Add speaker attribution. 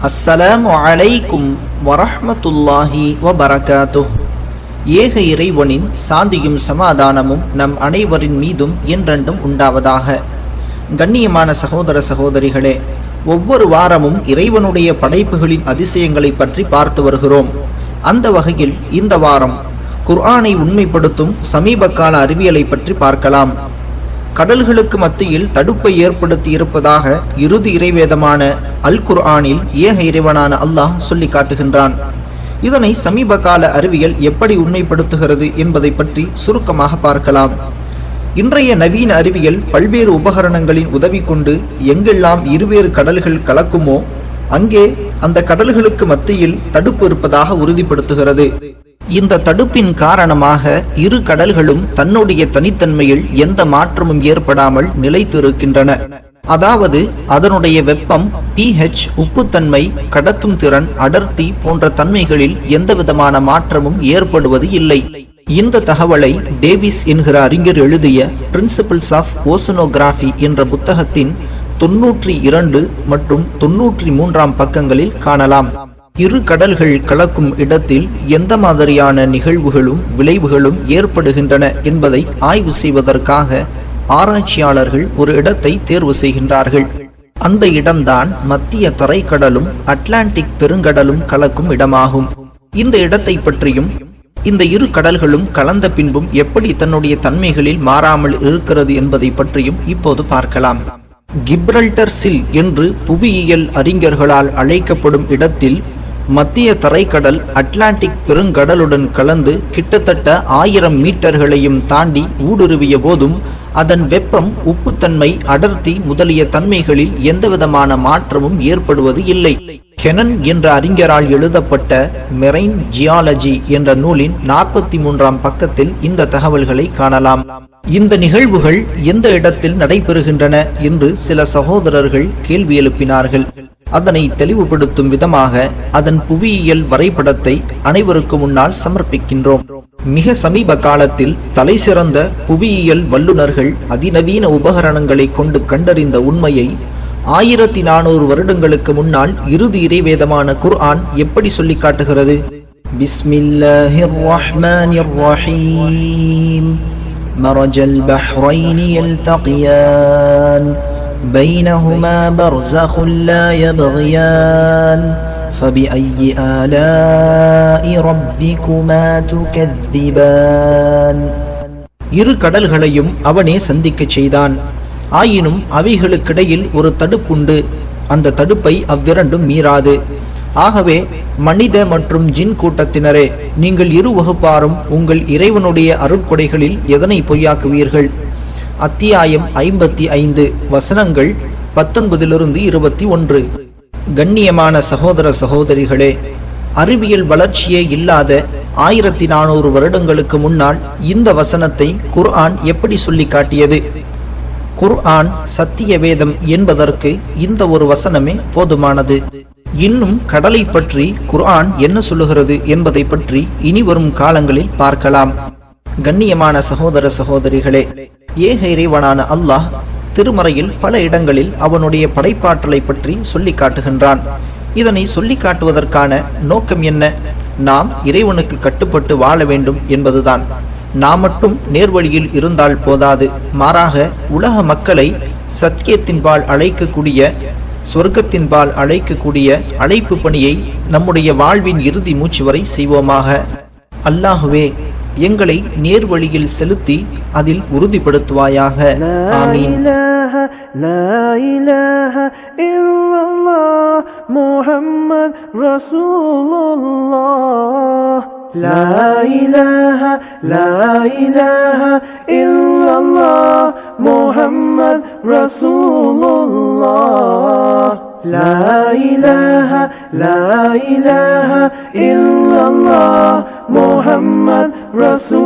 Speaker 1: அஸ்ஸலாமு அலைக்கும் வரஹ்மத்துல்லாஹி வபரகாத்துஹ். ஏக இறைவனின் சாந்தியும் சமாதானமும் நம் அனைவரின் மீதும் என்றென்றும் உண்டாவதாக. கண்ணியமான சகோதர சகோதரிகளே, ஒவ்வொரு வாரமும் இறைவனுடைய படைப்புகளின் அதிசயங்களை பற்றி பார்த்து வருகிறோம். அந்த வகையில் இந்த வாரம் குர்ஆனை உண்மைப்படுத்தும் சமீப கால அறிவியலை பற்றி பார்க்கலாம். கடல்களுக்கு மத்தியில் தடுப்பை ஏற்படுத்தி இருப்பதாக இறுதி இறைவேதமான அல் குர்ஆனில் ஏக இறைவனான அல்லாஹ் சொல்லி காட்டுகின்றான். இதனை சமீப கால அறிவியல் எப்படி உண்மைப்படுத்துகிறது என்பதை பற்றி சுருக்கமாக பார்க்கலாம். இன்றைய நவீன அறிவியல் பல்வேறு உபகரணங்களின் உதவி கொண்டு எங்கெல்லாம் இருவேறு கடல்கள் கலக்குமோ அங்கே அந்த கடல்களுக்கு மத்தியில் தடுப்பு இருப்பதாக உறுதிப்படுத்துகிறது. இந்த தடுப்பின் காரணமாக இரு கடல்களும் தன்னுடைய தனித்தன்மையில் எந்த மாற்றமும் ஏற்படாமல் நிலைத்து இருக்கின்றன. அதாவது அதனுடைய வெப்பம், pH, உப்புத்தன்மை, கடத்தும் திறன், அடர்த்தி போன்ற தன்மைகளில் எந்தவிதமான மாற்றமும் ஏற்படுவது இல்லை. இந்த தகவலை டேவிஸ் என்கிற அறிஞர் எழுதிய பிரின்சிபிள்ஸ் ஆஃப் ஓசனோகிராஃபி என்ற புத்தகத்தின் 92 மற்றும் 93 பக்கங்களில் காணலாம். இரு கடல்கள் கலக்கும் இடத்தில் எந்த மாதிரியான நிகழ்வுகளும் விளைவுகளும் ஏற்படுகின்றன என்பதை ஆய்வு செய்வதற்காக ஆராய்ச்சியாளர்கள் ஒரு இடத்தை தேர்வு செய்கின்றார்கள். அந்த இடம்தான் மத்திய தரைக்கடலும் அட்லாண்டிக் பெருங்கடலும் கலக்கும் இடமாகும். இந்த இடத்தை பற்றியும் இந்த இரு கடல்களும் கலந்த பின்பும் எப்படி தன்னுடைய தன்மைகளில் மாறாமல் இருக்கிறது என்பதை பற்றியும் இப்போது பார்க்கலாம். கிப்ரல்டர் சில் என்று புவியியல் அறிஞர்களால் அழைக்கப்படும் இடத்தில் மத்திய தரைக்கடல் அட்லாண்டிக் பெருங்கடலுடன் கலந்து கிட்டத்தட்ட 1000 மீட்டர்களையும் தாண்டி ஊடுருவிய போதும் அதன் வெப்பம், உப்புத்தன்மை, அடர்த்தி முதலிய தன்மைகளில் எந்தவிதமான மாற்றமும் ஏற்படுவது இல்லை. கெனன் என்ற அறிஞரால் எழுதப்பட்ட மெரைன் ஜியாலஜி என்ற நூலின் 43 பக்கத்தில் இந்த தகவல்களை காணலாம். இந்த நிகழ்வுகள் எந்த இடத்தில் நடைபெறுகின்றன என்று சில சகோதரர்கள் கேள்வி எழுப்பினார்கள். அதனை தெளிவுபடுத்தும் விதமாக அதன் புவியியல் வரைபடத்தை அனைவருக்கு முன்னால் சமர்ப்பிக்கின்றோம். மிக சமீப காலத்தில் தலை சிறந்த புவியியல் வல்லுநர்கள் அதிநவீன உபகரணங்களை கொண்டு கண்டறிந்த உண்மையை 1400 வருடங்களுக்கு முன்னால் இறுதி இறைவேதமான குர்ஆன் எப்படி சொல்லி காட்டுகிறது? பிஸ்மில்லாஹிர் ரஹ்மானிர் ரஹீம். மரஜல் பஹ்ரைனி யல்தகியான் بينهما برزخ لا يبغيان فبأي آلاء ربكما تكذبان. இரு கடல்களையும் அவனே சந்திக்கச் செய்தான். ஆயினும் அவைகளுக்கிடையில் ஒரு தடுப்புண்டு. அந்த தடுப்பை அவ்விரண்டும் மீறாது. ஆகவே மனித மற்றும் ஜின் கூட்டத்தினரே, நீங்கள் இரு வகுப்பாரும் உங்கள் இறைவனுடைய அருட்கொடைகளில் எதனை பொய்யாக்குவீர்கள்? அத்தியாயம் 55 வசனங்கள் 19-21. கண்ணியமான சகோதர சகோதரிகளே, அறிவியல் வளர்ச்சியே இல்லாத 1400 வருடங்களுக்கு முன்னால் இந்த வசனத்தை குர்ஆன் எப்படி சொல்லி காட்டியது? குர்ஆன் சத்திய வேதம் என்பதற்கு இந்த ஒரு வசனமே போதுமானது. இன்னும் கடலை பற்றி குர்ஆன் என்ன சொல்லுகிறது என்பதை பற்றி இனி வரும் காலங்களில் பார்க்கலாம். கண்ணியமான சகோதர சகோதரிகளே, ஏக இறைவனான அல்லாஹ் திருமறையில் பல இடங்களில் அவனுடைய படைப்பாற்றலை பற்றி சொல்லி காட்டுகின்றான். இதனை சொல்லி காட்டுவதற்கான நோக்கம் என்ன? நாம் இறைவனுக்கு கட்டுப்பட்டு வாழ வேண்டும் என்பதுதான். நாம் மட்டும் நேர்வழியில் இருந்தால் போதாது, மாறாக உலக மக்களை சத்தியத்தின்பால் அழைக்கக்கூடிய, சொர்க்கத்தின்பால் அழைக்கக்கூடிய அழைப்பு பணியை நம்முடைய வாழ்வின் இறுதி மூச்சு வரை செய்வோமாக. அல்லாஹுவே, எங்களை நேர்வழியில் செலுத்தி அதில் உறுதிப்படுத்துவாயாக. ஆமீன்.
Speaker 2: லா இலாஹ இல்லல்லாஹ் முஹம்மத் ரசூலுல்லாஹ். லா இலாஹ இல்லல்லாஹ் முஹம்மத் ரசூலுல்லாஹ். லா இலாஹ இல்லல்லாஹ் முஹம்மத் ரசூல்